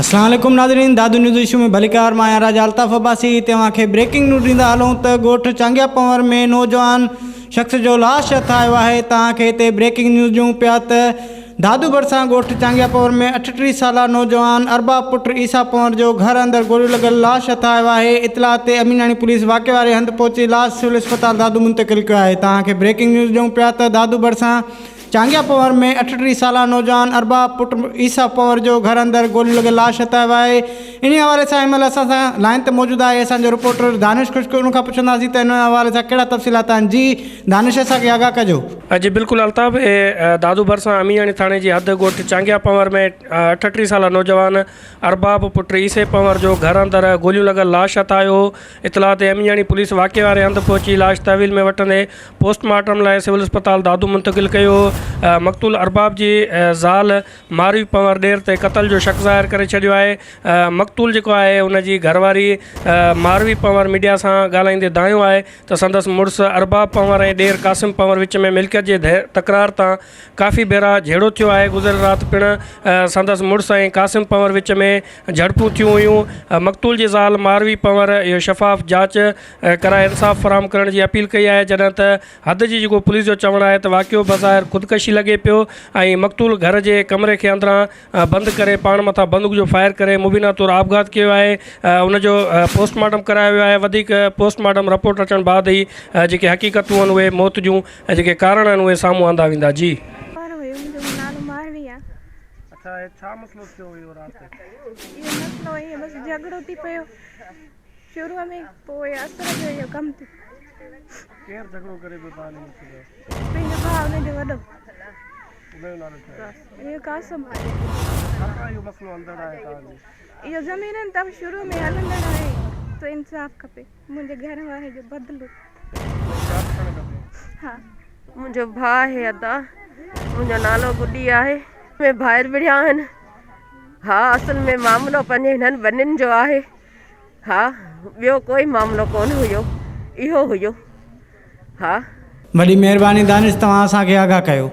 अस्सलाम वालेकुम नाज़रीन, दादू न्यूज़ इशू में भलीकार मां राजा अल्ताफ़ अब्बासी तव्हां खे ब्रेकिंग न्यूज़ ॾींदा हलूं त ॻोठ चांगिया पंवर में नौजवान शख़्स जो लाश हथायो आहे। तव्हां खे हिते ब्रेकिंग न्यूज़ ॾियूं पिया त दादू भरिसां ॻोठ चांगिया पंवर में 38 साला नौजवान अरबाब पुट ईसा पंवर जो घर अंदरि गोलियूं लॻल लाश हथायो आहे। इतला ते अमीनाणी पुलिस वाक़े वारे हंधि पहुची लाश सिविल अस्पताल दादू मुंतक़िल कयो आहे। तव्हां खे ब्रेकिंग न्यूज़ ॾियूं पिया त दादू भरिसां चांगिया पंवर में 38 साला नौजवान अरबाब पुट ईसा पंवर जो घर अंदरि गोलियूं लॻल लाश हथायो आहे। इन हवाले सां हिनमहिल असां सां लाइन ते मौजूदु आहे असांजो रिपोर्टर दानिश खुश्क। उन खां पुछंदासीं त हिन हवाले सां कहिड़ा तफ़सीलात आहिनि। जी दानिश, असांखे आगाह कजो। जी बिल्कुलु अल्ताफ़, दादू भरिसां अमीनाणी थाणे जी हद ॻोठ चांगिया पंवर में 38 साला नौजवान अरबाब पुट ईसे पंवर जो घर अंदरि गोलियूं लॻल लाश हथायो। इतला ते अमीनाणी पुलिस वाक़े वारे हंधि पहुची लाश तहवील में वठंदे पोस्टमार्टम लाइ सिविल अस्पताल दादू मुंतक़िल कयो। मक़तूल अरबाब जी ज़ाल मारवी पंवर देर ते क़तल जो शक ज़ाहिर करे छॾियो आहे। मक़तूल जेको आहे उनजी घरवारी मारवी पंवर मीडिया सां ॻाल्हाईंदे दायो आहे त संदसि मुड़ुसु अरबाब पंवर ऐं ॾेर क़ासिम पंवर विच में मिल्कियत जे तकरार तां काफ़ी भेरा झेड़ो थियो आहे। गुज़िरियल राति पिणु संदसि मुड़ुसु ऐं क़ासिम पंवर विच में झड़पूं थियूं हुयूं। मक़तूल जी ज़ाल मारवी पंवर इहो शफ़ाफ़ जांच कराए इंसाफ़ फ़राहम करण जी अपील कई आहे। जॾहिं त हद जी जेको पुलिस जो चवणु आहे त वाक़ियो बज़ाहिर ख़ुदकशी लॻे पियो ऐं मक़तूल घर जे कमरे खे अंदरां बंदि करे पाण मथां बंदूक जो फायर करे मुबीना तौरु आपघात कयो आहे। उनजो पोस्टमार्टम करायो वियो आहे। वधीक पोस्टमार्टम रिपोर्ट अचण बाद ई जेके हक़ीक़तूं आहिनि उहे मौत जूं जेके कारण आहिनि उहे साम्हूं आंदा वेंदा। जी अच्छा, छा मसलो थियो हुयो राति? ये मसलो है बस झगड़ो थी पियो शुरू में, पोइ असर जो इहो कमु थियो। केरु झगड़ो करे पियो तव्हां जो? पंहिंजो भाउ हुनजो वॾो उनजो नालो छा आहे? इहो कासम। छाकाणि इहो मसलो अंदरि आहे तव्हांजो? इहो ज़मीननि त शुरू में हलंदड़ आहे, तो इंसाफ़ खपे। मुंहिंजे घर वारे जो बदिलो। हा, मुंहिंजो भाउ आहे अदा, मुंहिंजो नालो गुॾी आहे। में ॿाहिरि विढ़िया आहिनि। हा, असल में मामिलो पंहिंजे हिननि ॿिन्हिनि जो आहे। हा, ॿियो कोई मामिलो कोन हुयो, इहो हुयो। हा, वॾी महिरबानी दानिश, तव्हां असांखे आगाह कयो।